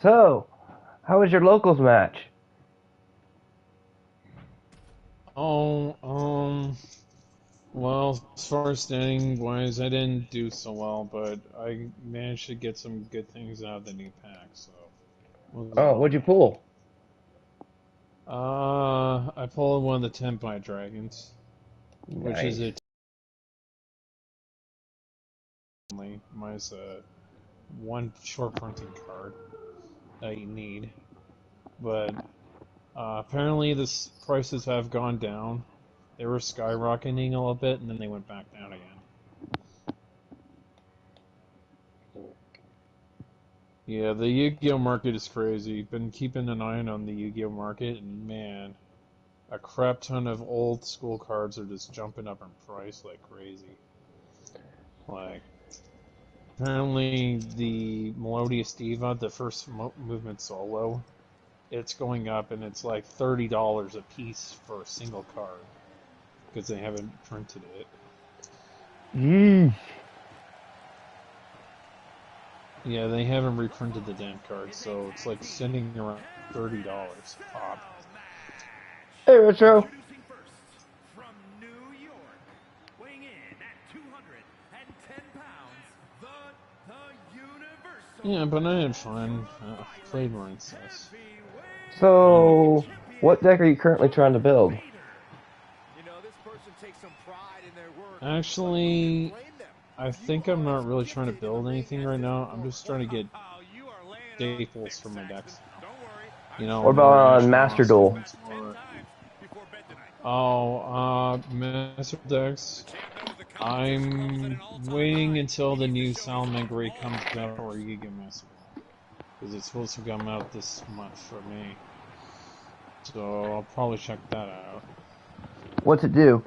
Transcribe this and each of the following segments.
So, how was your locals match? Oh, well, as far as standing wise, I didn't do so well, but I managed to get some good things out of the new pack, so it wasn't Oh, all what'd you bad. pull? I pulled one of the Tempai Dragons, which is Nice. a only minus one short printing card that you need. But apparently, the prices have gone down. They were skyrocketing a little bit, and then they went back down again. Yeah, the Yu-Gi-Oh market is crazy. Been keeping an eye on the Yu-Gi-Oh market, and man, a crap ton of old school cards are just jumping up in price like crazy. Like, apparently the Melodious Diva, the first movement solo, it's going up and it's like $30 a piece for a single card because they haven't printed it. Yeesh. Yeah, they haven't reprinted the damn card, so it's like sitting around $30 a pop. Hey, Retro. Introducing first, from New York, weighing in at 210 pounds, the Yeah, Universal but I had fun. Played more incest. And Heavyweight So, what Champion, deck are you currently trying to build? Vader. You know, this person takes some pride in their work, but who can actually, blame them? I You think I'm are not as really trying to gifted in the build ring anything as right in the now. I'm floor. just trying to get You are laying it on staples thick, for my Saxton. decks now. Don't worry, You I'm know, What sure about you'll more get on your Master astronauts Duel? and instructions 10 more. times before bed tonight. Master decks. The champ knows the competition level's at an I'm all-time waiting high. until He the needs to new show his Salamander cards Grey comes all out day. for Yu-Gi-Oh! Master Ball. Because it's supposed to come out this month for me. So I'll probably check that out. What's it do?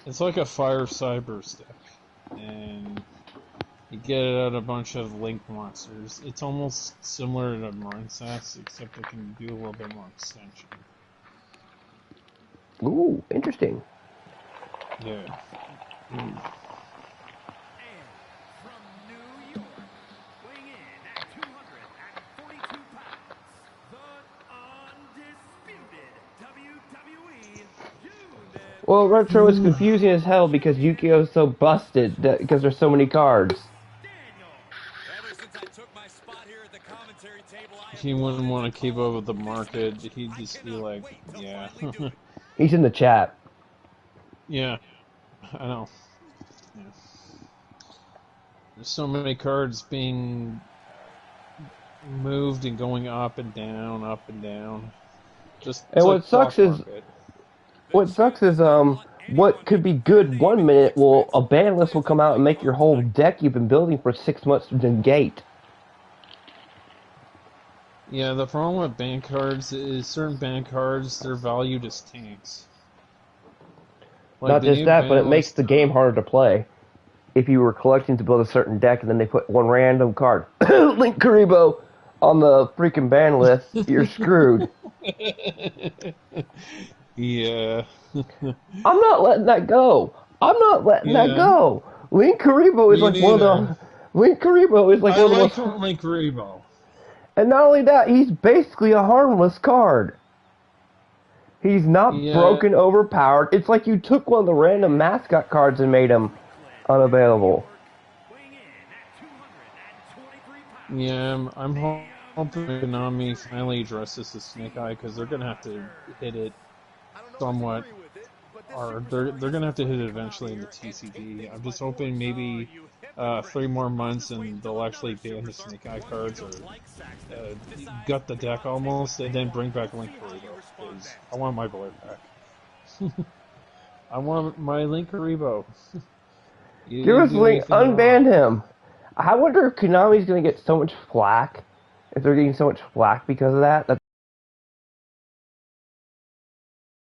It's like a Fire Cyber deck. And you get out a bunch of link monsters. It's almost similar to Marincess, except it can do a little bit more extension. Ooh, interesting. Yeah. And from New York, weighing in at 242 pounds, the undisputed WWE Well, Retro is Universal confusing as hell because Yu-Gi-Oh! Is so busted because there's so many cards. Daniel. Ever since I took my spot here at the commentary table, I have He wouldn't wanted to want to keep call up with the this market. match. He'd I just be cannot like, wait to yeah. finally do it. He's in the chat. Yeah, I know. Yeah. There's so many cards being moved and going up and down, up and down. Just And it's like stock market. The what champ sucks is does not want what anyone could getting be credit good they one even minute think will fits. a ban Let's list play will some come out and ping make your pong whole tonight. deck you've been building for 6 months negate. Yeah, the problem with bank cards is certain bank cards, they're valued as tanks. Like Not the just new that, but it ban makes list, the game harder to play. If you were collecting to build a certain deck and then they put one random card, Link Karibo, on the freaking ban list, you're screwed. yeah. I'm not letting that go. I'm not letting that Yeah, go. Link Karibo is me like one of neither. the Link Karibo is like I one of the like most, Link Rebo. and not only that, he's basically a harmless card. He's not Yeah, broken, overpowered. It's like you took one of the random mascot cards and made him Brooklyn, New unavailable. York, weighing in at 223 pounds, yeah, I'm the hoping Konami American finally addresses the Snake Eye because they're gonna have to Superstar. hit it I don't always somewhat, agree with it, but this or superstar they're has gonna have to hit inflated it Konami eventually in the here and take TCG. things I'm by just hoping force. Oh, maybe you 3 hypocrite. more Let's months just wait and until they'll actually another ban the superstar Snake Eye one you cards or don't like, Saxton, uh, decides gut the to deck come and take a almost, and stand. then bring back Let's Link see how you Karibo respond because I next. want my boy back. I want my Link Karibo. You Give didn't us do Link, anything unban wrong. him. I wonder if Konami's gonna get so much flack. If they're getting so much flack because of that.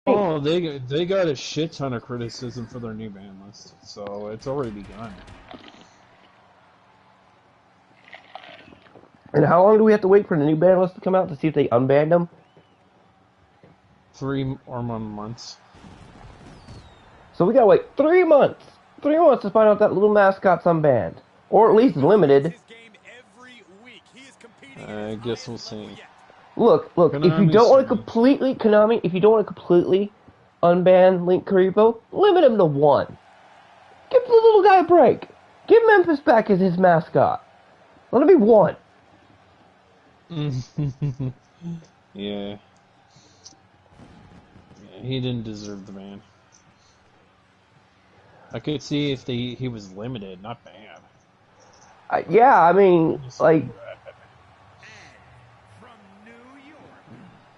Oh, they got a shit ton of criticism for their new ban list, so it's already begun. And how long do we have to wait for the new ban list to come out to see if they unbanned him? 3 or more months. So we gotta wait 3 months. 3 months to find out that little mascot's unbanned. Or at least He improves limited. his game every week. He is I guess we'll see. Look, if you Konami's don't want to strange. completely, Konami, if you don't want to completely unban Link Karibo, limit him to one. Give the little guy a break. Give Memphis back as his mascot. Let him be one. Yeah. He didn't deserve the ban. I could see if he was limited, not banned. Yeah, I mean, like, From New York,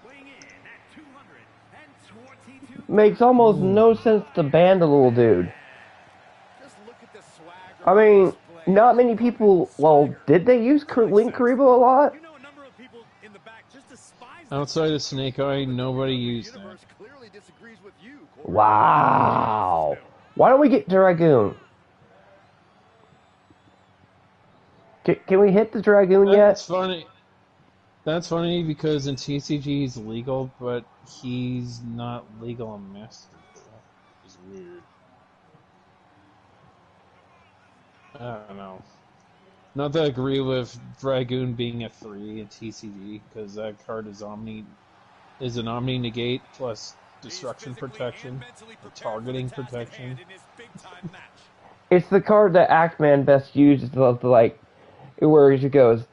weighing in at 222 makes almost no sense to ban the little dude. Just look at the swagger I on mean, display. not many people, well, did they use Link Karibo a lot? You know, a number of people in the back just despise Outside of Snake Eye, nobody used that. universe clearly disagrees with you, Corey. Wow. Why don't we get Dragoon? Can we hit the Dragoon That's yet? funny. That's funny because in TCG he's legal, but he's not legal in Master. It's weird. I don't know. Not that I agree with Dragoon being a 3 in TCG, because that card is an Omni negate plus destruction protection, or targeting protection. It's the card that Actman best uses, like, where he goes,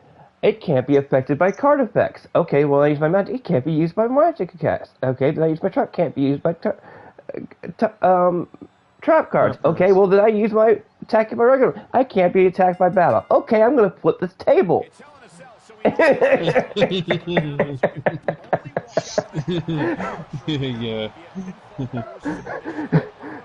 it can't be affected by card effects. Okay, well, I use my magic. It can't be used by magic effects. Okay, then I use my trap. Can't be used by trap cards. Okay, well, then I use my attack in my regular. I can't be attacked by battle. Okay, I'm going to flip this table. Yeah.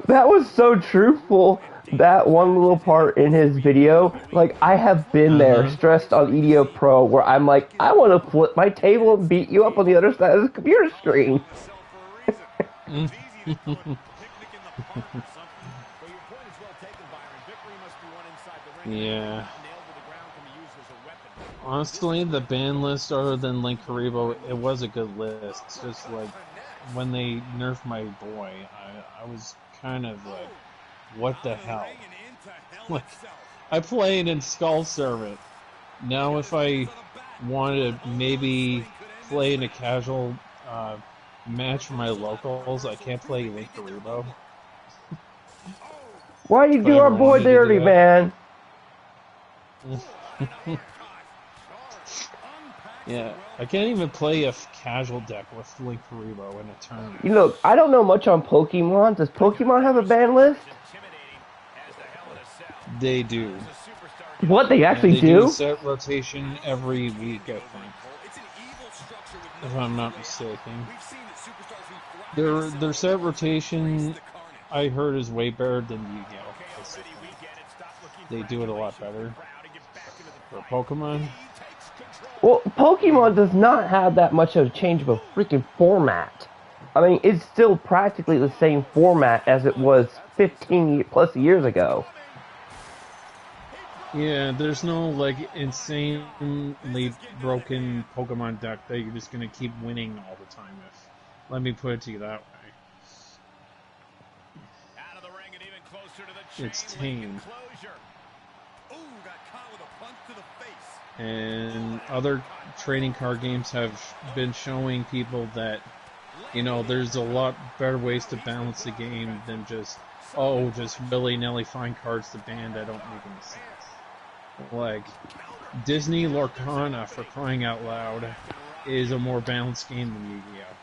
That was so truthful. That one little part in his video, like, I have been there, stressed on EDO Pro, where I'm like, I want to flip my table and beat you up on the other side of the computer screen. Yeah. Honestly, the ban list, other than Link Karibo, it was a good list. It's just like when they nerfed my boy, I was kind of like, what the hell? Like, I played in Skull Servant. Now, if I want to maybe play in a casual match for my locals, I can't play Link Karibo. Why you do our boy dirty, man? Yeah, I can't even play a casual deck with Link Karibo in a tournament. You know, I don't know much on Pokemon. Does Pokemon have a ban list? They do. What, they actually they do? Set rotation every week, I think. If I'm not mistaken. Their set rotation, I heard, is way better than Yu-Gi-Oh! They do it a lot better. For Pokemon? Well, Pokemon does not have that much of a change of a freaking format. I mean, it's still practically the same format as it was 15 plus years ago. Yeah, there's no, like, insanely broken Pokemon deck that you're just gonna keep winning all the time with. Let me put it to you that way. It's tame. And other trading card games have been showing people that, you know, there's a lot better ways to balance the game than just willy-nilly find cards to ban that don't make any sense. Like, Disney Lorcana, for crying out loud, is a more balanced game than Yu-Gi-Oh!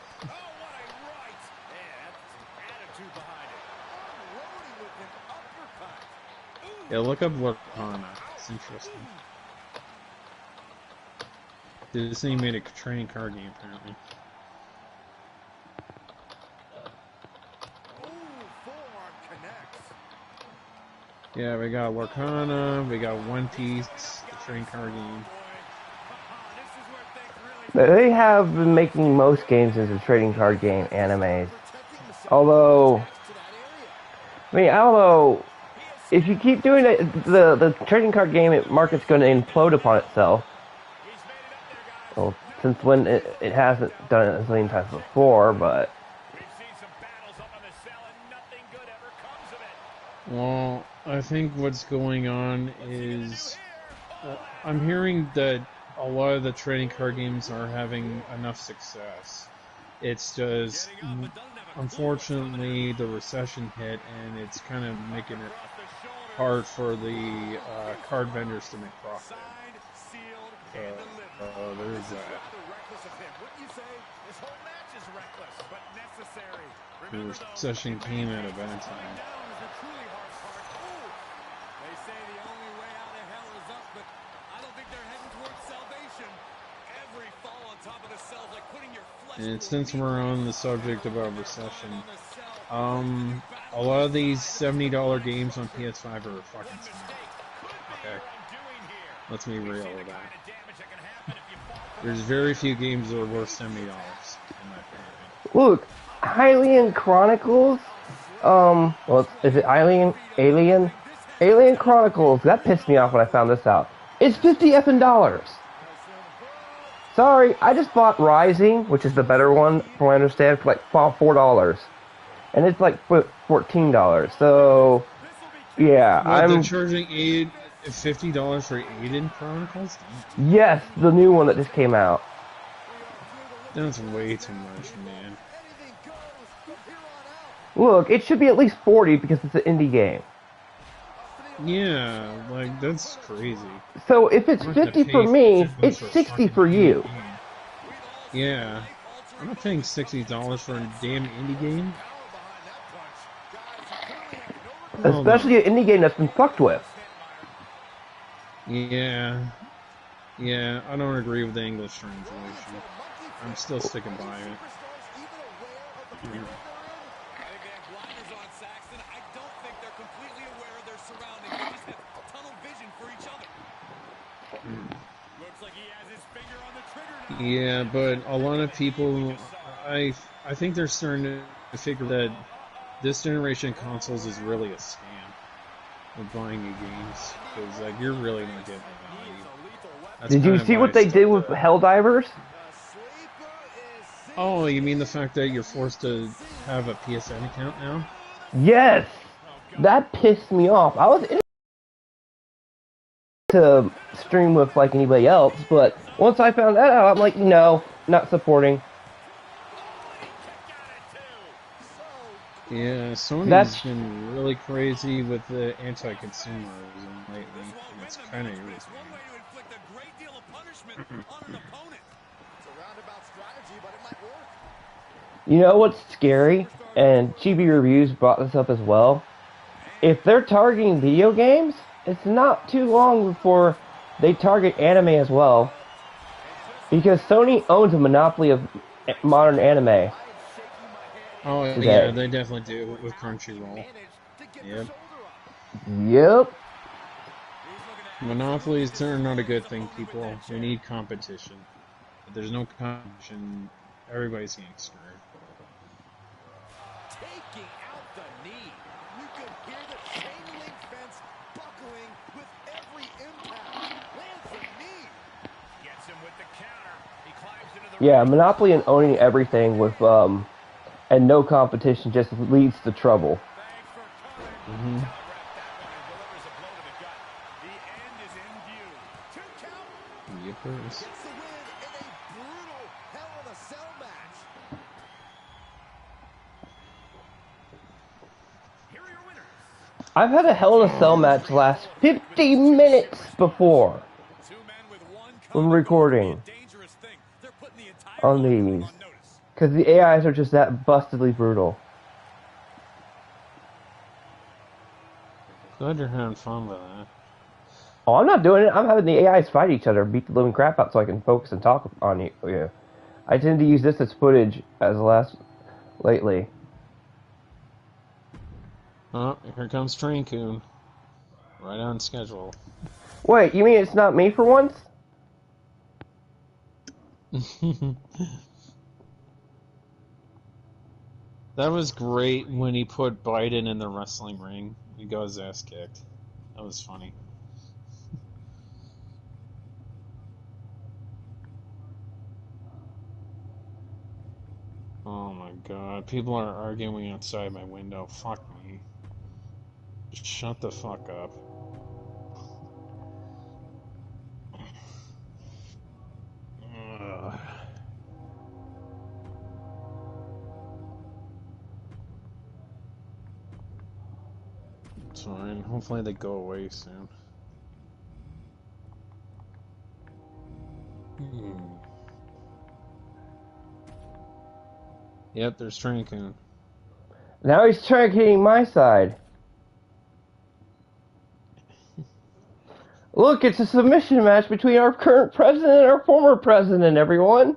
Yeah, look up Lorcana. It's interesting. Disney made a trading card game, apparently. Yeah, we got Lorcana, we got One Piece, the trading card game. They have been making most games into trading card game animes. Although, I mean, I don't know. If you keep doing it, the trading card game market's going to implode upon itself. Well, since when it hasn't done it a zillion times before, but... Well, I think what's going on is... I'm hearing that a lot of the trading card games are having enough success. It's just, unfortunately, the recession hit, and it's kind of making it hard for the card vendors to make profit. There's that. The recession came at a bad time. And since we're on the subject about recession, a lot of these $70 games on PS5 are fucking small. Okay, let's be real with that. There's very few games that are worth $70 in my opinion. Look, Hylian Chronicles. Well, is it Alien Chronicles? That pissed me off when I found this out. It's $50 effing dollars. Sorry, I just bought Rising, which is the better one, from what I understand, for like $4. And it's like $14. So, yeah, They're charging $50 for Aiden Chronicles? Yes, the new one that just came out. That's way too much, man. Look, it should be at least $40 because it's an indie game. Yeah, like, that's crazy. So if it's $50 for me, it's $60 for you. Yeah. I'm not paying $60 for a damn indie game. Especially an indie game that's been fucked with. Yeah. Yeah, I don't agree with the English translation. I'm still sticking by it. Yeah. Yeah, but a lot of people, I think they're starting to figure that this generation of consoles is really a scam of buying new games, because like you're really not getting the value. Did you see what they did with Helldivers? Oh, you mean the fact that you're forced to have a PSN account now? Yes! That pissed me off. I was in to stream with like anybody else, but once I found that out, I'm like, no, not supporting. Yeah, Sony's been really crazy with the anti-consumerism lately, and it's kind of irritating. You know what's scary? And Chibi Reviews brought this up as well. If they're targeting video games, it's not too long before they target anime as well. Because Sony owns a monopoly of modern anime. Oh, yeah, they definitely do with Crunchyroll. Yep. Yep. Monopolies are not a good thing, people. We need competition. If there's no competition, everybody's getting screwed. Taking out the knee. You can hear the chain link fence buckling with every impact. Lands the knee. Gets him with the counter. He climbs into the Yeah, monopoly and owning everything with and no competition just leads to trouble. Mm-hmm. Yippers. I've had a Hell in a Cell match last 50 minutes before when recording on these, because the AIs are just that bustedly brutal. Glad you're having fun with that. Oh, I'm not doing it. I'm having the AIs fight each other, beat the living crap out so I can focus and talk on you. I tend to use this as footage lately. Oh, here comes Train Coon. Right on schedule. Wait, you mean it's not me for once? That was great when he put Biden in the wrestling ring. He got his ass kicked. That was funny. Oh my god. People are arguing outside my window. Fuck me. Just shut the fuck up. It's fine. Hopefully they go away soon. Yep, there's Train. Now he's targeting my side. Look, it's a submission match between our current president and our former president, everyone.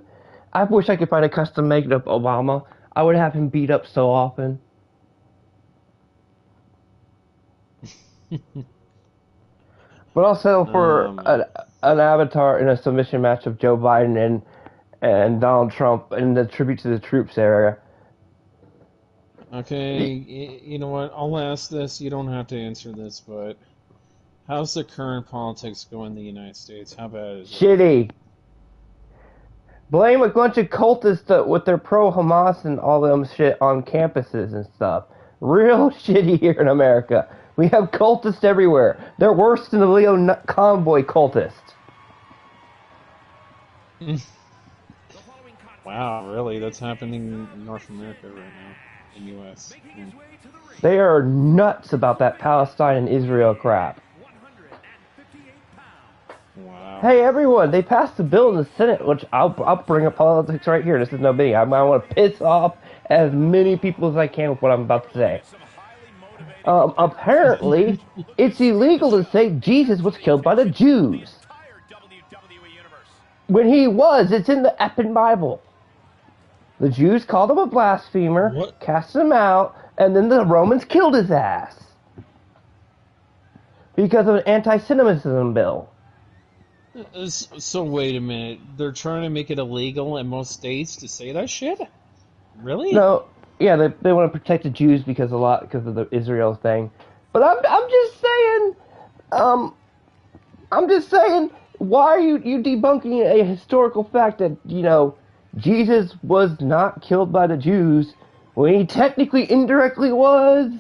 I wish I could find a custom made of Obama. I would have him beat up so often. But I'll settle for an avatar in a submission match of Joe Biden and Donald Trump in the Tribute to the Troops area. Okay, you know what? I'll ask this. You don't have to answer this, but how's the current politics going in the United States? How bad is it? Shitty. Blame a bunch of cultists with their pro-Hamas and all them shit on campuses and stuff. Real shitty here in America. We have cultists everywhere. They're worse than the Leo Convoy cultists. Wow, really? That's happening in North America right now, in the U.S. They are nuts about that Palestine and Israel crap. Wow. Hey, everyone, they passed a bill in the Senate, which I'll bring up politics right here. This is no biggie. I want to piss off as many people as I can with what I'm about to say. Apparently, it's illegal to say Jesus was killed by the Jews. When he was, it's in the effing Bible. The Jews called him a blasphemer, cast him out, and then the Romans killed his ass. Because of an anti-Semitism bill. So wait a minute. They're trying to make it illegal in most states to say that shit? Really? No. Yeah, they want to protect the Jews because of the Israel thing. But I'm just saying, why are you debunking a historical fact that, Jesus was not killed by the Jews when he technically indirectly was?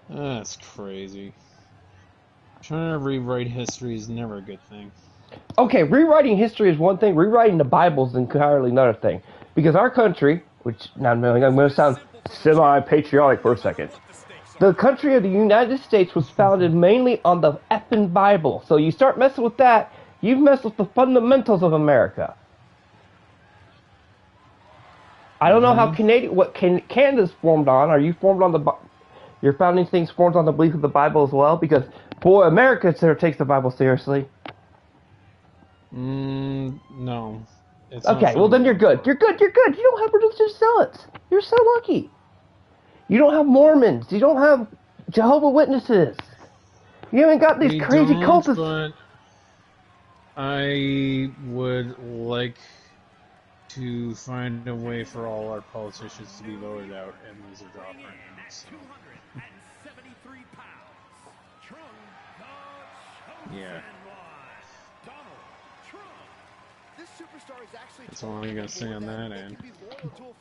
That's crazy. Trying to rewrite history is never a good thing. Okay, rewriting history is one thing. Rewriting the Bible is entirely another thing. Because our country, which now I'm going to sound semi-patriotic for a second. The country of the United States was founded mainly on the effing Bible. So you start messing with that, you've messed with the fundamentals of America. I don't know how Canada's formed on. Are you formed on your founding things formed on the belief of the Bible as well? Because, boy, America takes the Bible seriously. No. Okay, well then you're good. You're good. You don't have religious zealots. You're so lucky. You don't have Mormons. You don't have Jehovah's Witnesses. You haven't got these crazy cultists. But I would like to find a way for all our politicians to be voted out and lose their job right now. So. Yeah. That's all I'm gonna say on that end. Well,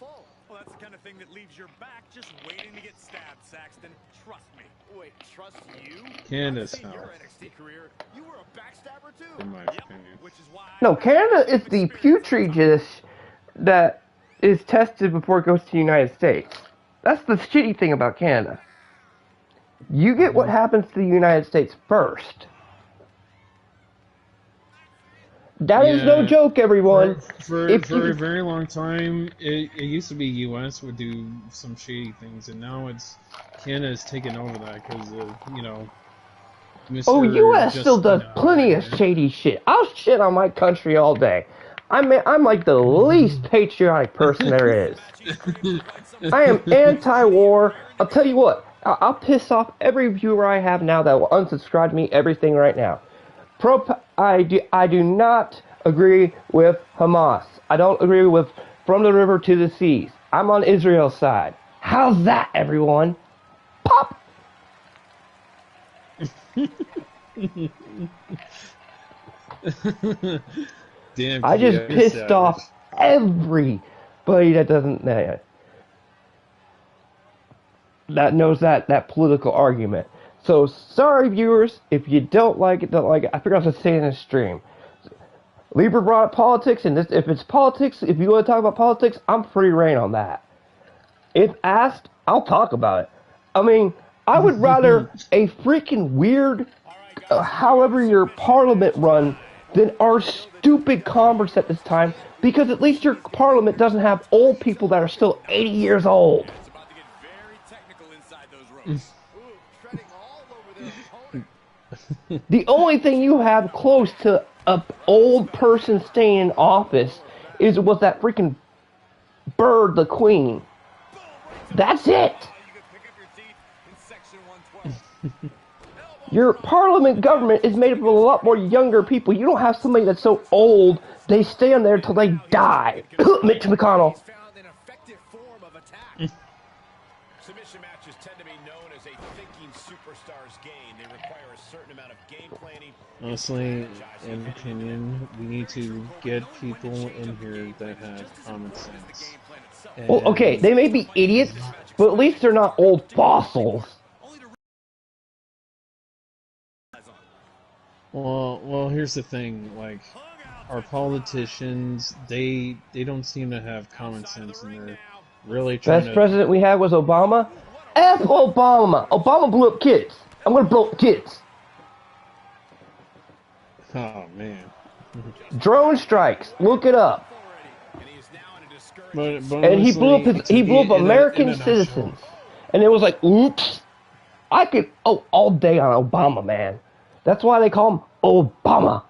that's the kind of thing that leaves your back just waiting to get stabbed, Saxton. Trust me. Wait, trust you? Canada's Your hell. NXT career, you were a backstabber too. In my opinion. Which is why No, Canada is the Petri dish that is tested before it goes to the United States. That's the shitty thing about Canada. You get what happens to the United States first. That is no joke, everyone. For a very long time, it used to be U.S. would do some shady things, and now it's Canada's taken over that because of, Mr. Oh, U.S. still does Justin, plenty of shady shit. I'll shit on my country all day. I'm like the least patriotic person there is. I am anti-war. I'll tell you what. I'll piss off every viewer I have now that will unsubscribe to me everything right now. I do not agree with Hamas. I don't agree with from the river to the seas. I'm on Israel's side. How's that, everyone? Pop! Damn, I just pissed off everybody that doesn't that knows that political argument. So, sorry viewers, if you don't like it, don't like it. I figured I was saying in the stream. Lieber brought up politics, and if it's politics, if you want to talk about politics, I'm free reign on that. If asked, I'll talk about it. I mean, I would rather a freaking weird, however your parliament run, than our stupid Congress at this time, because at least your parliament doesn't have old people that are still 80 years old. It's about to get very technical inside those ropes. Ooh, treading all over their opponent. The only thing you have close to a old person staying in office was that freaking bird, the queen. That's it. You can pick up your seat in section 112. Your parliament government is made up of a lot more younger people. You don't have somebody that's so old they stay on there till they die. Mitch McConnell. He's found an effective form of attack. Submission matches tend to be known as a thinking superstars game. They require a certain amount of game planning. Honestly, in my opinion, we need to get people in here that have common sense. Well, okay, they may be idiots, but at least they're not old fossils. Well, here's the thing. Like, our politicians, they don't seem to have common sense, and they're really trying Best president we had was Obama. F Obama. Obama blew up kids. I'm gonna blow up kids. Oh man. Drone strikes. Look it up. But And he blew up American citizens. And it was like, oops. I could all day on Obama, man. That's why they call him Obama.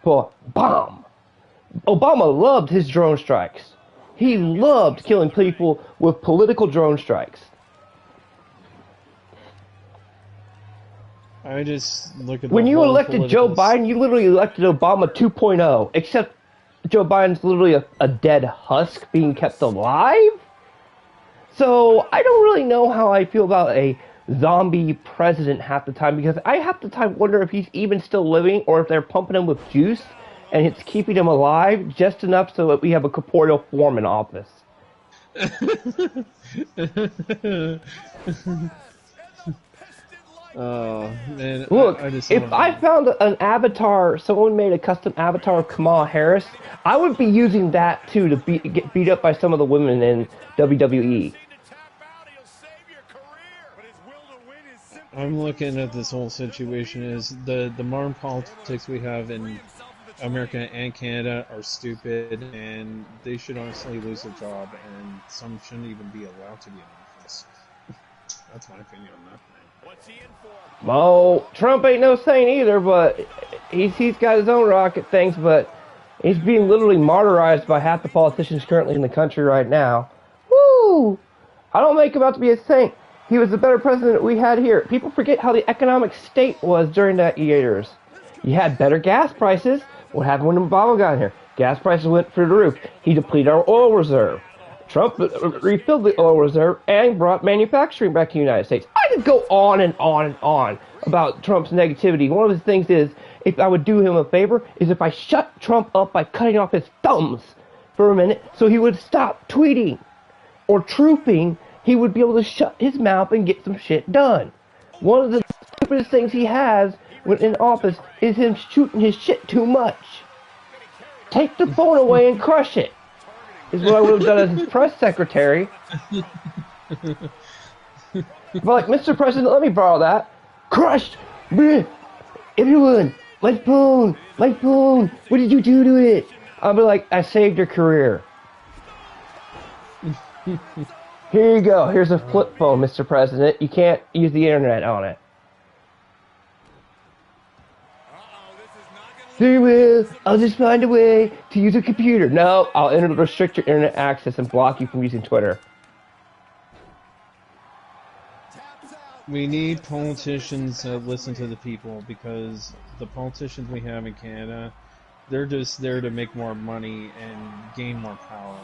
For bomb. Obama loved his drone strikes. He loved killing people with political drone strikes. I just look at when you elected Joe Biden, you literally elected Obama 2.0, except Joe Biden's literally a dead husk being kept alive. So I don't really know how I feel about a zombie president half the time, because I half the time wonder if he's even still living or if they're pumping him with juice and it's keeping him alive just enough so that we have a corporeal form in office. Oh man! Look, if I found an avatar, someone made a custom avatar of Kamala Harris, I would be using that too to get beat up by some of the women in WWE. I'm looking at this whole situation as the modern politics we have in America and Canada are stupid, and they should honestly lose their job, and some shouldn't even be allowed to be in office. That's my opinion on that thing. What's he in for? Oh, Trump ain't no saint either, but he's got his own rocket things, but he's being literally martyrized by half the politicians currently in the country right now. Woo! I don't make him out to be a saint. He was the better president we had here. People forget how the economic state was during that years. You had better gas prices. What happened when Obama got here? Gas prices went through the roof. He depleted our oil reserve. Trump refilled the oil reserve and brought manufacturing back to the United States. I could go on and on and on about Trump's negativity. One of his things is, if I would do him a favor, is if I shut Trump up by cutting off his thumbs for a minute so he would stop tweeting or trooping, he would be able to shut his mouth and get some shit done. One of the stupidest things he has when in office is him shooting his shit too much. Take the phone away and crush it. Is what I would have done as his press secretary. But like, Mr. President, let me borrow that. Crushed! Bleh. Everyone! My phone! My phone! What did you do to it? I'll be like, I saved your career. Here you go. Here's a flip phone, Mr. President. You can't use the internet on it. Very well. I'll just find a way to use a computer. No, I'll restrict your internet access and block you from using Twitter. We need politicians that listen to the people, because the politicians we have in Canada, they're just there to make more money and gain more power,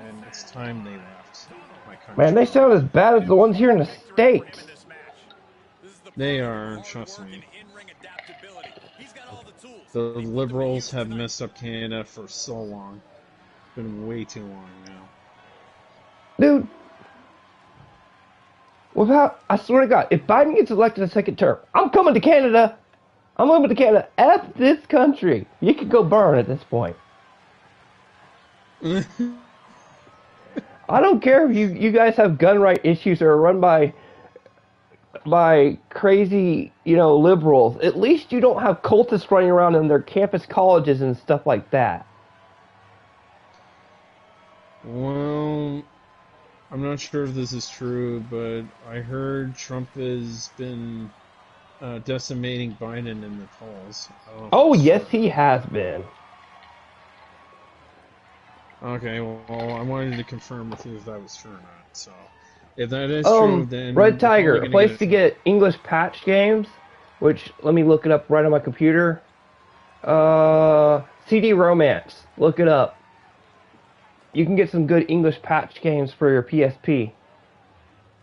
and it's time they left my country. Man, they sound as bad as the ones here in the States. They are, trust me. The Liberals have messed up Canada for so long. It's been way too long now. Dude, I swear to God, if Biden gets elected a second term, I'm coming to Canada. I'm coming to Canada. F this country. You could go burn at this point. I don't care if you guys have gun right issues or are run by crazy, liberals. At least you don't have cultists running around in their campus colleges and stuff like that. Well, I'm not sure if this is true, but I heard Trump has been decimating Biden in the polls. I don't know if Oh, that's yes, true. he has been. Okay, well, I wanted to confirm with you if that was true or not. So, if that is true, Red then you're Tiger, probably a going to get place a to Trump. get English patch games, which, let me look it up right on my computer. CD Romance. Look it up. You can get some good English patch games for your PSP.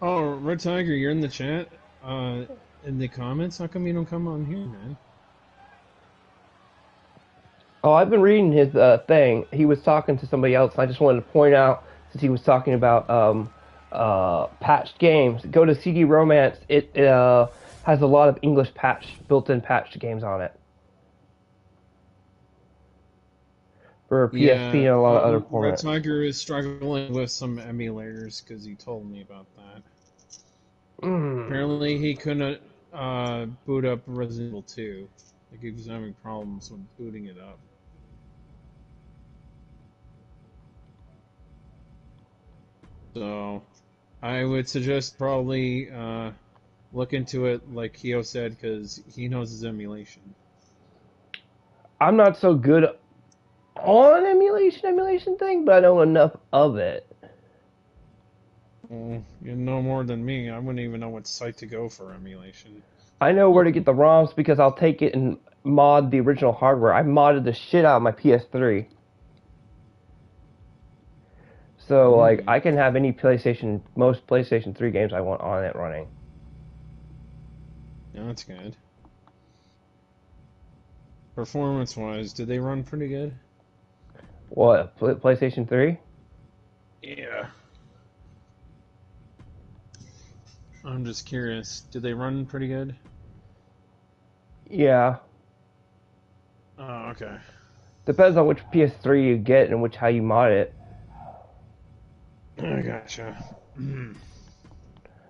Oh, Red Tiger, you're in the chat. In the comments, how come you don't come on here, man? Oh, I've been reading his thing. He was talking to somebody else, and I just wanted to point out, since he was talking about patched games, go to CD Romance. It has a lot of English built-in patched games on it for PSP Yeah, and a lot of other Red formats. Tiger is struggling with some emulators because he told me about that. Mm. Apparently, he couldn't boot up Resident Evil 2. Like, he was having problems with booting it up. So, I would suggest probably look into it, like Keo said, because he knows his emulation. I'm not so good on emulation thing, but I know enough of it. Well, you know more than me. I wouldn't even know what site to go for emulation. I know where to get the ROMs because I'll take it and mod the original hardware. I modded the shit out of my PS3. So like Hmm, I can have most PlayStation 3 games I want on it running. yeah, that's good. Performance-wise, did they run pretty good? What, PlayStation 3? Yeah. I'm just curious. Did they run pretty good? Yeah. Oh, okay. Depends on which PS3 you get and how you mod it. I gotcha.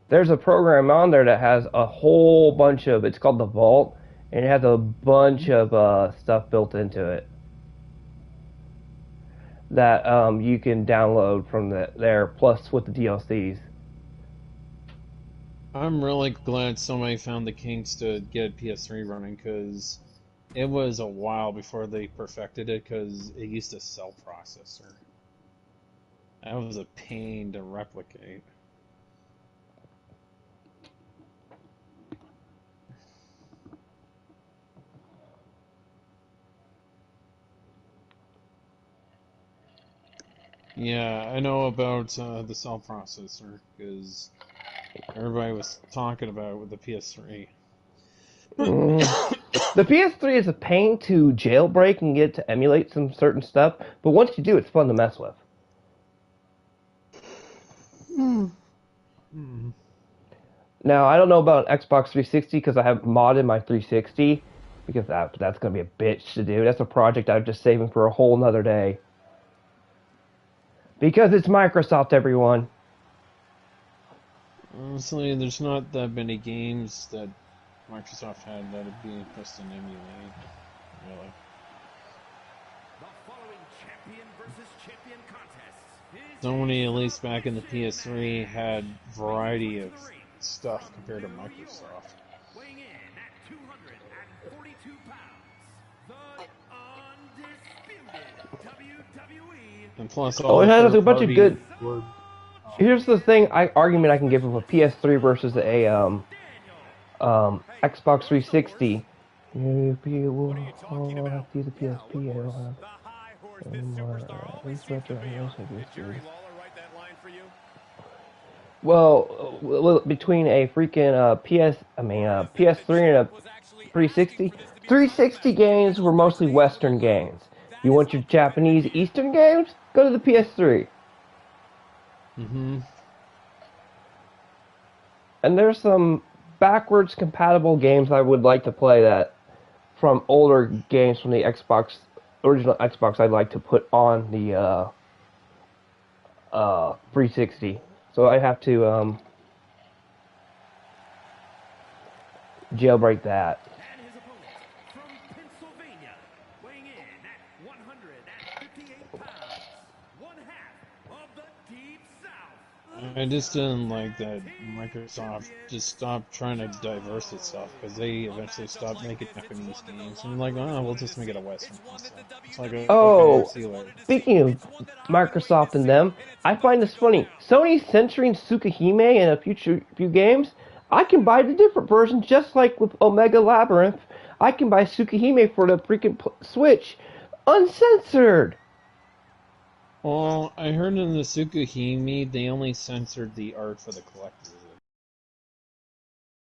There's a program on there that has a whole bunch of, it's called the Vault, and it has a bunch of stuff built into it that you can download from there, plus with the DLCs. I'm really glad somebody found the kinks to get PS3 running because it was a while before they perfected it because it used a cell processor. That was a pain to replicate. Yeah, I know about the cell processor because everybody was talking about it with the PS3. Mm. The PS3 is a pain to jailbreak and get to emulate some certain stuff, but once you do, it's fun to mess with. Hmm. Now, I don't know about Xbox 360 because I have modded my 360 because that's going to be a bitch to do. That's a project I'm just saving for a whole nother day. Because it's Microsoft, everyone. Honestly, there's not that many games that Microsoft had that would be interesting to emulate, really. The following champion versus champion contest is Sony, at least back in the a PS3, had variety of the ring. stuff From compared to New York, Microsoft. weighing in at 242 pounds, the undisputed WWE And plus all Oh, it the has a third bunch of party good. were. Here's the thing argument I can give of a PS3 versus a Daniel. Hey, Xbox where's the horse? 360. What are you talking I about? like to use a Yeah, what PSP. I horse? don't have The high horse this any more superstar always least seems to retro be on. emulation Did history. Jerry Lawler write that line for you? Well, between a freaking Word is that the PS3 and a champ was actually 360, asking for this to be a title 360 match between games those were guys, mostly and he was Western agreeing. games. That You is want the your point at Japanese hand. Eastern games? Go to the PS3. Mm-hmm. And there's some backwards compatible games I would like to play that from older games from the original Xbox. I'd like to put on 360. So I have to jailbreak that. And his opponent from Pennsylvania, weighing in at 158 pounds, one half of the Deep South. I just didn't like that Microsoft just stopped trying to diverse itself because they eventually stopped making Japanese games. And like, oh, we'll just make it a Western console. It's like, okay, Oh, see you later. speaking of Microsoft and them, I find this funny. Sony's censoring Tsukihime in a few games. I can buy the different version, just like with Omega Labyrinth. I can buy Tsukihime for the freaking Switch, uncensored. Well, I heard in the Tsukihime they only censored the art for the collectors.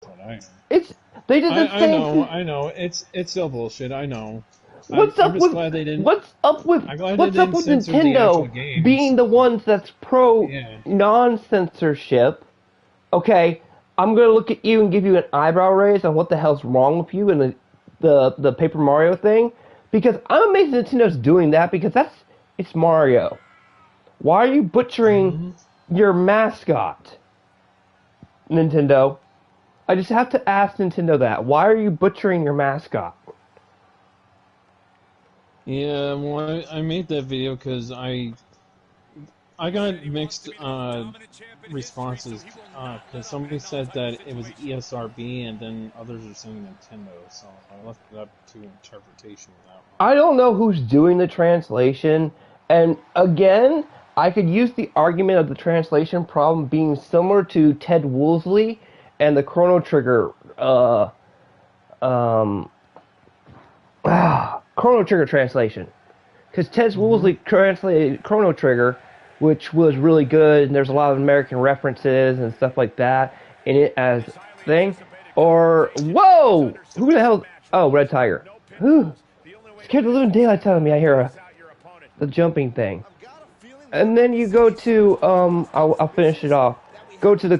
That's what I heard. It's they did the same. I know. It's still bullshit. I know. What's I'm up just with glad they didn't. what's up with I'm glad what's they up didn't with censor the actual Nintendo games. being the ones that's pro Yeah. non-censorship? Okay, I'm gonna look at you and give you an eyebrow raise on what the hell's wrong with you and the Paper Mario thing, because I'm amazed Nintendo's doing that because it's Mario. Why are you butchering your mascot, Nintendo? I just have to ask Nintendo that. Why are you butchering your mascot? Yeah, well, I made that video because I got mixed responses because somebody said that it was ESRB and then others are saying Nintendo, so I left it up to interpretation of that one. I don't know who's doing the translation, and again, I could use the argument of the translation problem being similar to Ted Woolsey and the Chrono Trigger Chrono Trigger translation. Because Ted Woolsey translated Chrono Trigger, which was really good, and there's a lot of American references and stuff like that in it as thing. Or, whoa! Who the hell? Oh, Red Tiger. Whew. Scared the living daylights out of me, I hear the jumping thing. And then you go to, I'll finish it off. Go to the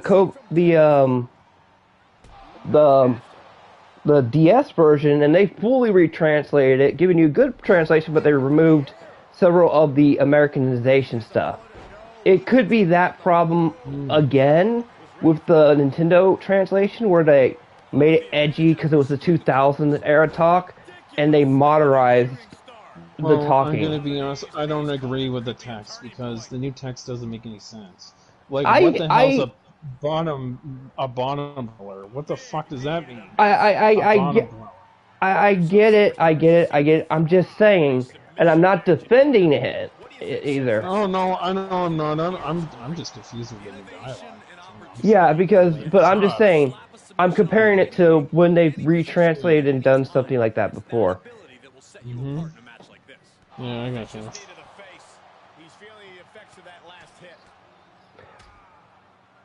DS version, and they fully retranslated it, giving you a good translation, but they removed several of the Americanization stuff. It could be that problem again with the Nintendo translation, where they made it edgy because it was the 2000 era talk, and they modernized the talking. I'm gonna be honest, I don't agree with the text because the new text doesn't make any sense. Like, what the hell's a bottom blur? What the fuck does that mean? I get it. I'm just saying, and I'm not defending it either. Oh no, I know I'm not. I'm just confused with the new dialogue. Yeah, but I'm just saying, I'm comparing it to when they've retranslated and done something like that before. Mm-hmm. Yeah, I got you.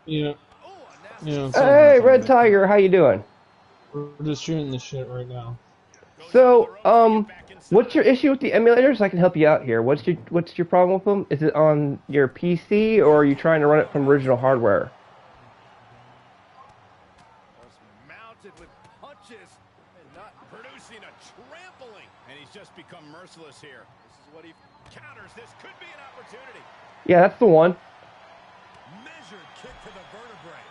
Yeah. Yeah. Hey, Red Tiger, how you doing? We're just shooting the shit right now. So, what's your issue with the emulators? I can help you out here. What's your problem with them? Is it on your PC, or are you trying to run it from original hardware? Mounted with punches and not producing a trampling, and he's just become merciless here. This is what he counters. This could be an opportunity. Yeah, that's the one. Measured kick to the vertebrae.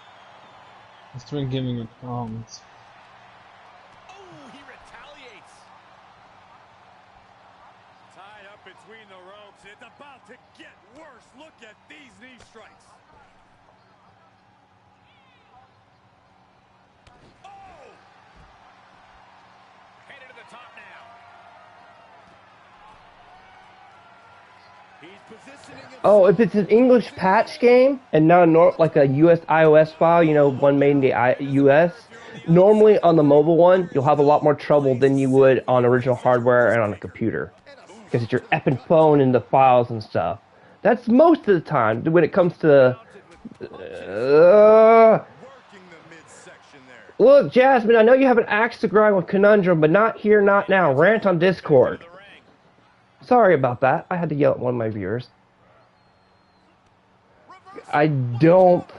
It's been giving me problems. Oh, he retaliates. Tied up between the ropes. It's about to get worse. Look at these knee strikes. Oh! Headed to the top now. He's positioning himself. Oh, if it's an English patch game and not like a US iOS file, one made in the US, normally on the mobile one, you'll have a lot more trouble than you would on original hardware and on a computer. Because it's your effing phone and the files and stuff. That's most of the time when it comes to... Look, Jasmine, I know you have an axe to grind with Conundrum, but not here, not now. Rant on Discord. Sorry about that. I had to yell at one of my viewers. I don't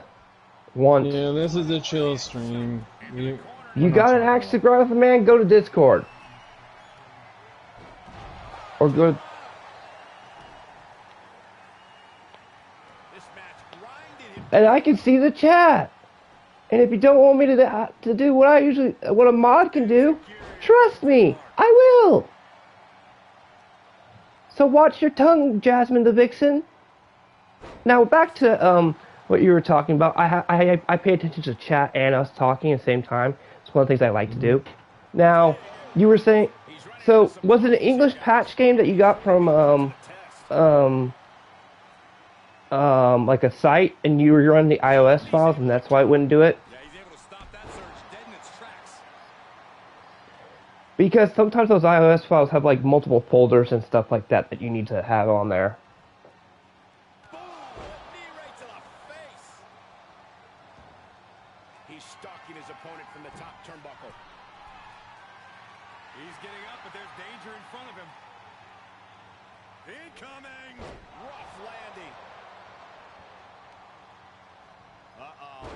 want... Yeah, this is a chill stream. You got an axe to grind with a man? Go to Discord. Or go... and I can see the chat. And if you don't want me to do what a mod can do, trust me, I will. So watch your tongue, Jasmine the Vixen. Now back to what you were talking about. I pay attention to chat and us talking at the same time. It's one of the things I like to do. Now you were saying, so was it an English patch game that you got from like a site, and you were running the iOS files, and that's why it wouldn't do it? Yeah, he's able to stop that surge dead in its tracks. Because sometimes those iOS files have like multiple folders and stuff like that that you need to have on there. Boom! Knee right to the face. He's stalking his opponent from the top turnbuckle. He's getting up, but there's danger in front of him. Incoming! Rough landing. Uh-oh.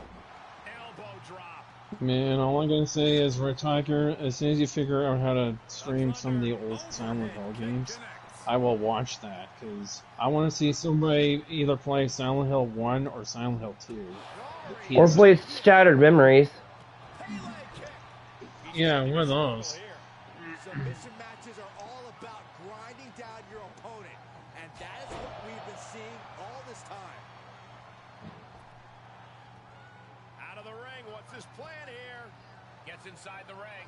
Elbow drop. Man, all I'm gonna say is, Red Tiger, as soon as you figure out how to stream some of the old Silent Hill games, I will watch that, because I want to see somebody either play Silent Hill 1 or Silent Hill 2. Or play Shattered Memories. Yeah, one of those. Submission matches are all about grinding down your opponent, and that is what we've been seeing all this time. Out of the ring, what's his plan here? Gets inside the ring.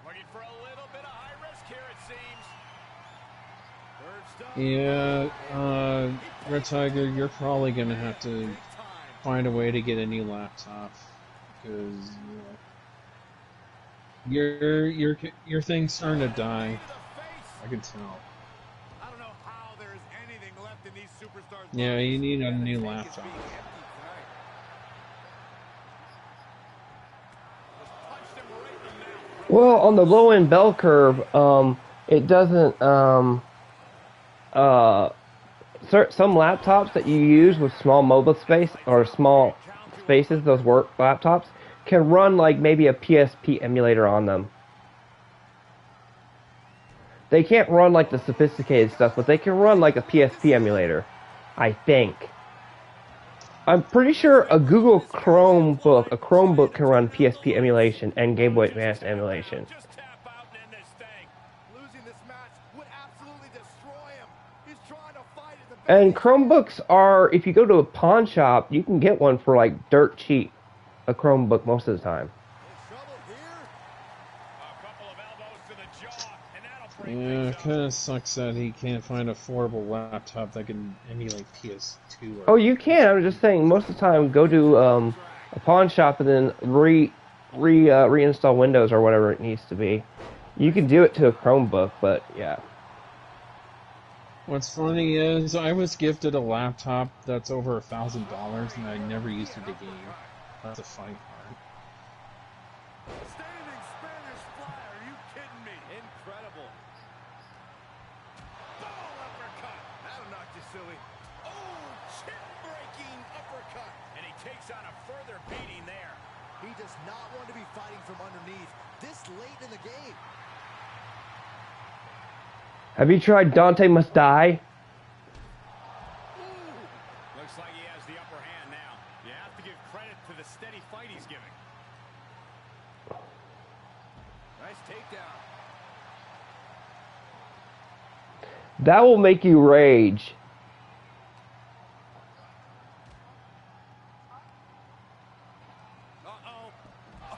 Looking for a little bit of high risk here, it seems. Yeah, Red Tiger, you're probably gonna have to find a way to get a new laptop, because your thing's starting to die. I can tell. I don't know how there is anything left in these superstars. Yeah, you need a new laptop. Well, on the low end bell curve, it doesn't. Some laptops that you use with small mobile space or small spaces, those work laptops, can run like maybe a PSP emulator on them. They can't run like the sophisticated stuff, but they can run like a PSP emulator, I think. I'm pretty sure a Google Chromebook can run PSP emulation and Game Boy Advance emulation. Just tap out and end this thing. Losing this match would absolutely destroy him. He's trying to fight at the And Chromebooks are, if you go to a pawn shop, you can get one for like dirt cheap. A Chromebook most of the time. Yeah, it kind of sucks that he can't find an affordable laptop that can emulate PS2. Oh, you can. I'm just saying, most of the time, go to a pawn shop and then reinstall Windows or whatever it needs to be. You can do it to a Chromebook, but yeah. What's funny is I was gifted a laptop that's over $1,000 and I never used it to game. That's a funny part. Standing Spanish fly, are you kidding me? Incredible. Oh, uppercut. That'll knock you silly. Oh, chin-breaking uppercut. And he takes on a further beating there. He does not want to be fighting from underneath this late in the game. Have you tried Dante Must Die? Looks like he has the upper hand now. You have to give credit to the steady fight he's giving. Nice takedown. That will make you rage. Uh-oh. Oh,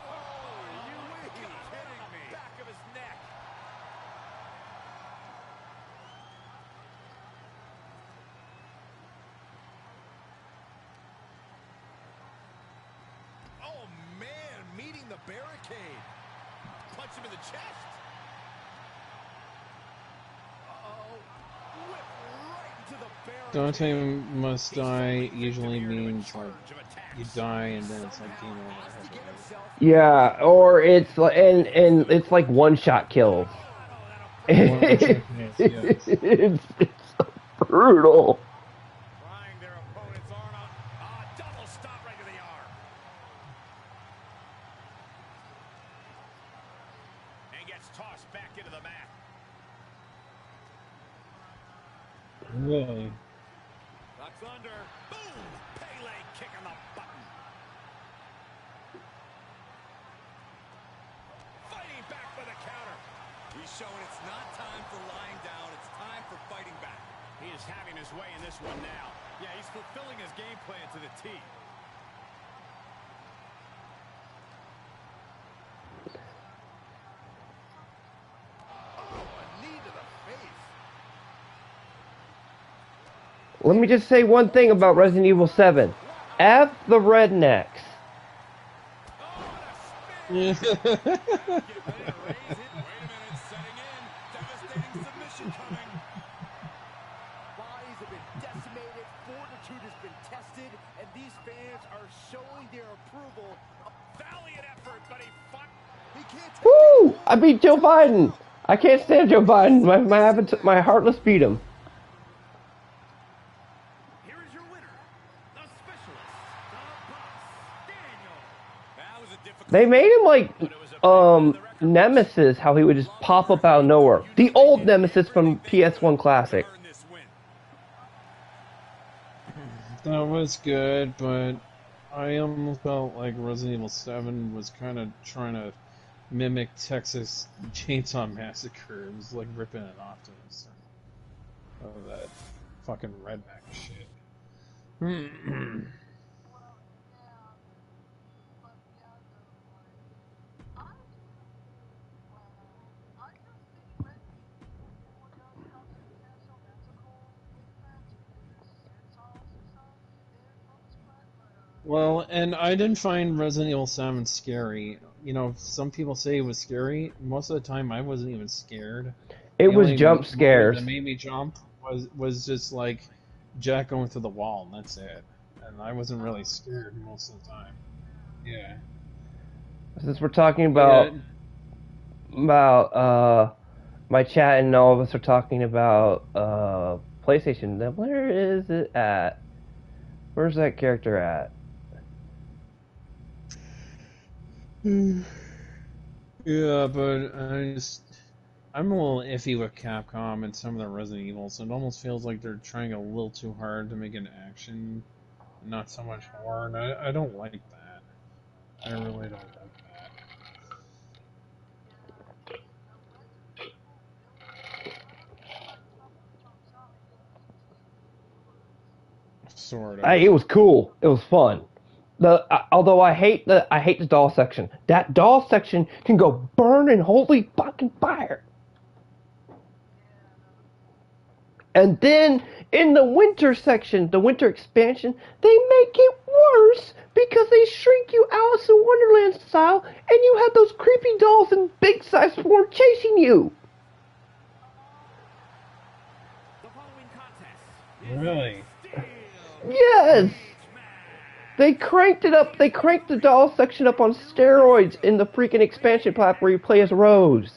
you kidding me? Back of his neck. Oh, man, meeting the barricade. Punch him in the chest. Uh-oh. Whip right into the barricade. Dante Must Die usually means like you die and then it's like game over. Yeah, or it's like, and it's like one-shot kills. It's brutal. Prying their opponent's arm out. Ah, double stop right to the arm. And gets tossed back into the mat. Really? Ducks under. Boom! Pele kicking the button. Fighting back with a counter. He's showing it's not time for lying down. It's time for fighting back. He is having his way in this one now. Yeah, he's fulfilling his game plan to the T. Let me just say one thing about Resident Evil 7. F the rednecks. Get ready to raise it. Wait a minute, setting in. Devastating submission coming. Bodies have been decimated, fortitude has been tested, and these fans are showing their approval. A valiant effort, but he can't take Woo! I beat Joe Biden. I can't stand Joe Biden. My heartless beat him. Here is your winner, the specialist, the boss, Daniel. That was a difficult. They made him like Nemesis, how he would just pop up out of nowhere. The old Nemesis from PS1 Classic. That was good, but I almost felt like Resident Evil 7 was kind of trying to mimic Texas Chainsaw Massacre. It was like ripping it off to us. Oh, that fucking redneck shit. Well, and I didn't find Resident Evil 7 scary. You know, some people say it was scary. Most of the time, I wasn't even scared. It The was only jump moment scares. that made me jump was just like Jack going through the wall, and that's it. And I wasn't really scared most of the time. Yeah. Since we're talking about my chat and all of us are talking about PlayStation, then where is it at? Where's that character at? Yeah, but I'm a little iffy with Capcom and some of the Resident Evils. It almost feels like they're trying a little too hard to make an action, not so much horror, and I don't like that. I really don't like that. Sort of. It was cool. It was fun. Although I hate the doll section. That doll section can go burn in holy fucking fire. And then in the winter section, the winter expansion, they make it worse because they shrink you Alice in Wonderland style, and you have those creepy dolls in big size form chasing you. Really? Yes. They cranked it up. They cranked the doll section up on steroids in the freaking expansion pack where you play as Rose.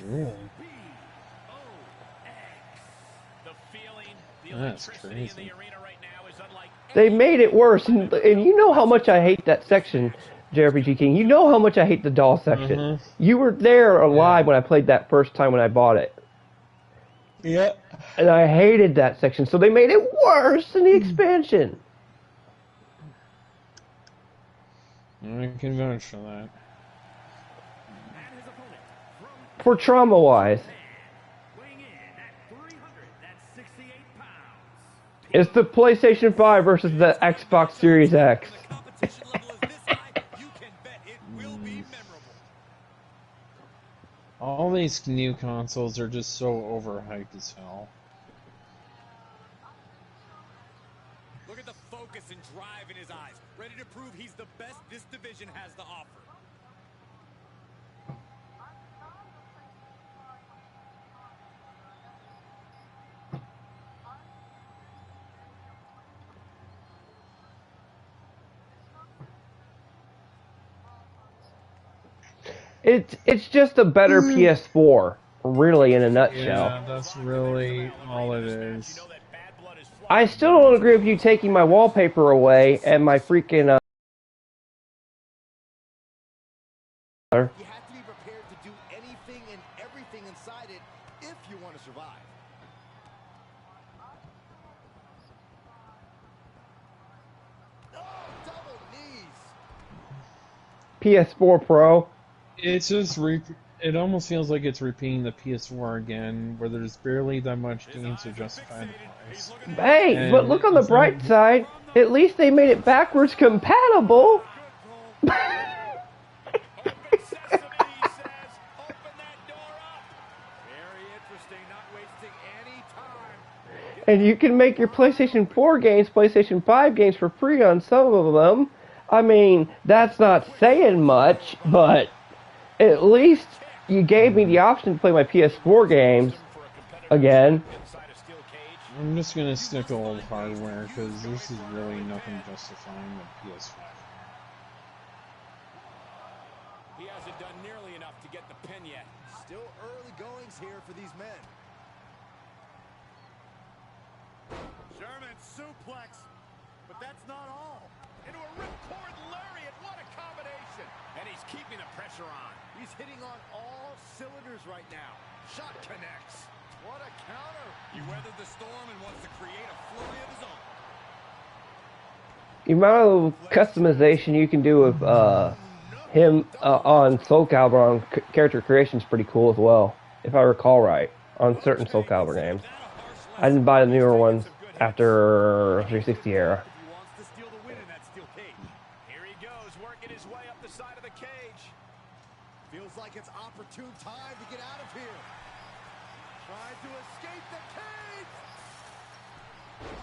Really? That's crazy. They made it worse, and you know how much I hate that section, JRPG King. You know how much I hate the doll section. Mm-hmm. You were there alive when I played that first time when I bought it. Yeah. And I hated that section, so they made it worse in the expansion. I can vouch for that. For trauma-wise. It's the PlayStation 5 versus the Xbox Series X. All these new consoles are just so overhyped as hell. Look at the focus and drive in his eyes, ready to prove he's the best this division has to offer. It's just a better PS4, really, in a nutshell. Yeah, that's really all it is. I still don't agree with you taking my wallpaper away and my freaking You have to be prepared to do anything and everything inside it if you want to survive. PS4 Pro. It's just it almost feels like it's repeating the PS4 again, where there's barely that much games to justify the price. Hey, but And look on the it's not, bright side. At least they made it backwards compatible. Open sesame, he says. Open that door up. Very interesting, not wasting any time. And you can make your PlayStation 4 games, PlayStation 5 games for free on some of them. I mean, that's not saying much, but at least you gave me the option to play my PS4 games again. I'm just gonna stick to old hardware because this is really nothing justifying the PS5. He hasn't done nearly enough to get the pin yet. Still early goings here for these men. German suplex, but that's not all. Into a ripcord lariat, what a combination. And he's keeping the pressure on. He's hitting on all cylinders right now. Shot connects. What a counter. He weathered the storm and wants to create a flurry of his own. The amount of customization you can do with him on Soul Calibur on character creation is pretty cool as well, if I recall right, on certain Soul Calibur games. I didn't buy the newer ones after 360 era. He wants to steal the win in that steel cage. Here he goes, working his way up the side of the cage. Feels like it's opportune time to get out of here. Trying to escape the cage.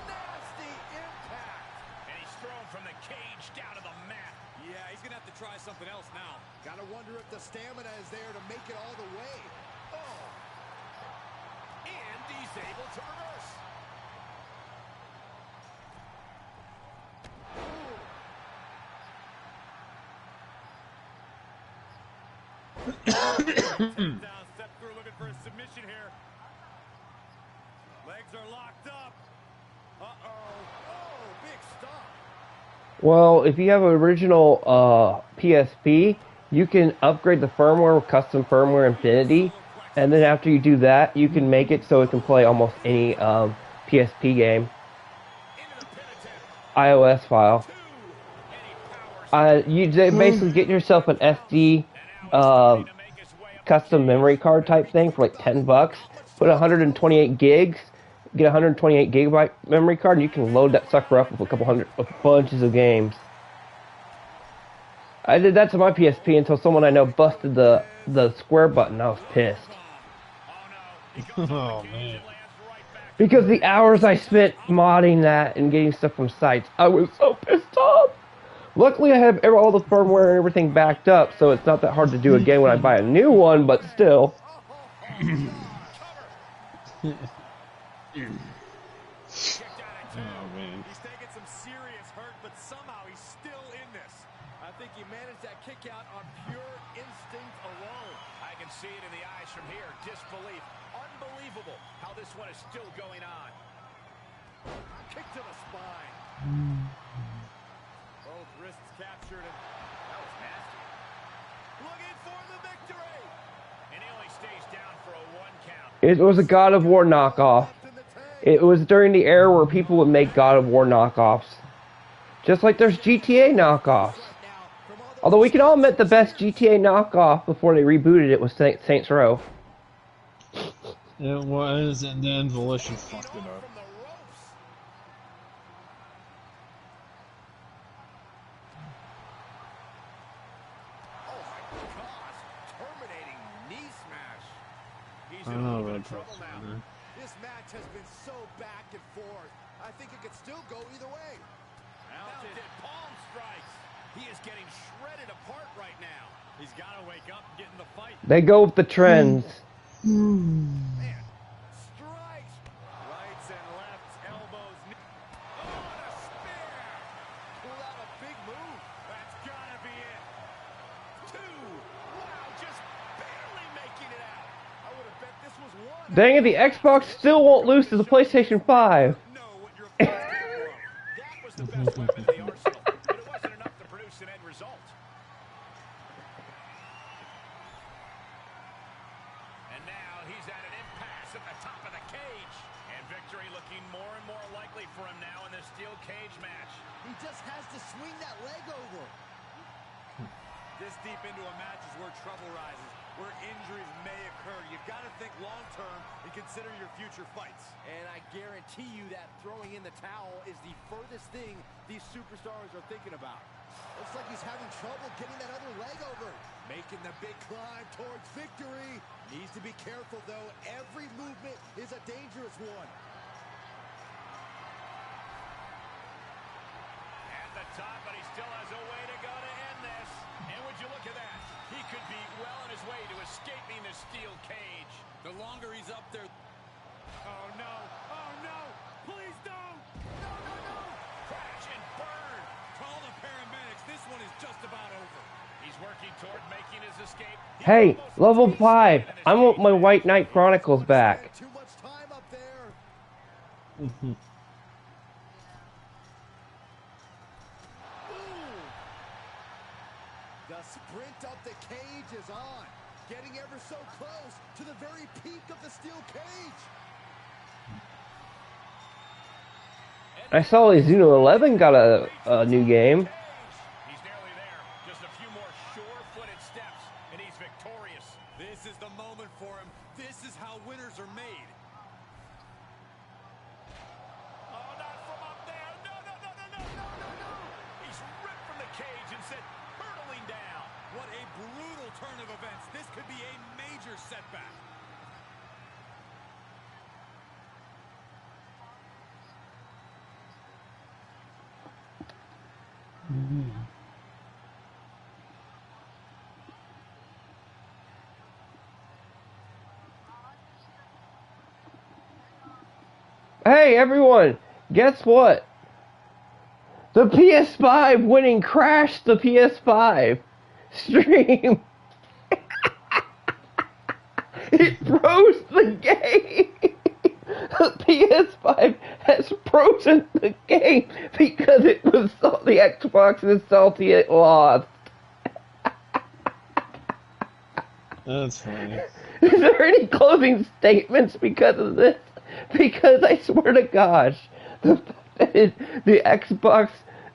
Nasty impact. And he's thrown from the cage down to the mat. Yeah, he's going to have to try something else now. Got to wonder if the stamina is there to make it all the way. Oh. And he's able to reverse. Down, step through, looking for a submission here. Legs are locked up. Uh-oh. Oh, big stop. Well, if you have an original PSP, you can upgrade the firmware with custom firmware Infinity, and then after you do that, you can make it so it can play almost any PSP game. iOS file. You basically get yourself an SD custom memory card type thing for like $10. Put 128 gigs, get a 128 gigabyte memory card, and you can load that sucker up with a bunches of games. I did that to my PSP until someone I know busted the square button. I was pissed. Oh man. Because the hours I spent modding that and getting stuff from sites, I was so pissed off. Luckily, I have all the firmware and everything backed up, so it's not that hard to do again when I buy a new one, but still. Oh, man. He's taking some serious hurt, but somehow he's still in this. I think he managed that kick out on pure instinct alone. I can see it in the eyes from here. Disbelief. Unbelievable how this one is still going on. Kick to the spine. Both wrists captured, and that was nasty. Looking for the victory. And he only stays down for a 1 count. It was a God of War knockoff. It was during the era where people would make God of War knockoffs. Just like there's GTA knockoffs. Although we can all admit the best GTA knockoff before they rebooted it was Saints Row. It was, and then Volition fucked it up. I don't know about trouble. This match has been so back and forth. I think it could still go either way. Mounted palm strikes. He is getting shredded apart right now. He's got to wake up and get in the fight. They go with the trends. Man, strikes. Rights and lefts, elbows. Oh, and a spear. Pull out a big move. That's got to be it. 2. Wow, just barely making it out. I would have bet this was 1. Dang it, the Xbox still won't lose to the PlayStation 5. That was the best weapon in the arsenal, but it wasn't enough to produce an end result. And now he's at an impasse at the top of the cage. And victory looking more and more likely for him now in this steel cage match. He just has to swing that leg over. This deep into a match is where trouble rises, where injuries may occur. You've got to think long-term and consider your future fights. And I guarantee you that throwing in the towel is the furthest thing these superstars are thinking about. Looks like he's having trouble getting that other leg over. Making the big climb towards victory. Needs to be careful, though. Every movement is a dangerous one. At the top, but he still has a way to go to end this. And would you look at that? He could be well on his way to escaping the steel cage. The longer he's up there... Oh, no. Oh, no. Please don't. No, no, no. Crash and burn. Call the paramedics. This one is just about over. He's working toward making his escape. Hey, level 5. I want my White Knight Chronicles back. Too much time up there. The sprint up the cage is on. Getting ever so close to the very peak of the steel cage. I saw Zuno 11 got a new game. He's nearly there. Just a few more sure-footed steps, and he's victorious. This is the moment for him. This is how winners are made. Oh, not from up there. No, no, no, no, no, no, no, no. He's ripped from the cage and sent hurtling down. What a brutal turn of events. This could be a major setback. Hey everyone, guess what? The PS5 winning crashed the PS5 stream. It froze the game. The PS5 has frozen the game because it was the Xbox is salty it lost. That's funny. Is there any closing statements because of this? Because I swear to gosh, the Xbox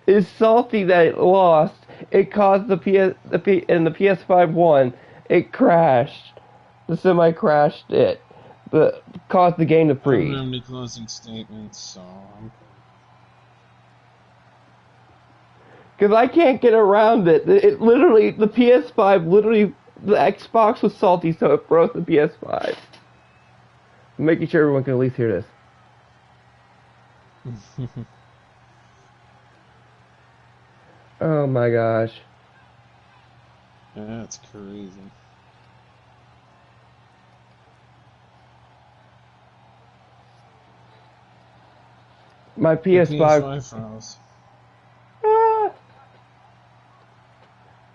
is salty that it lost. It caused the PS5 won. It crashed. The semi crashed it. But caused the game to I don't freeze. have any closing statements, so Because I can't get around it. It literally, the PS5 literally, the Xbox was salty, so it froze the PS5. I'm making sure everyone can at least hear this. Oh my gosh. that's crazy. My PS5. PS5 froze. Ah,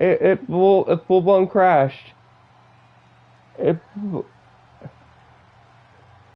it full blown crashed. It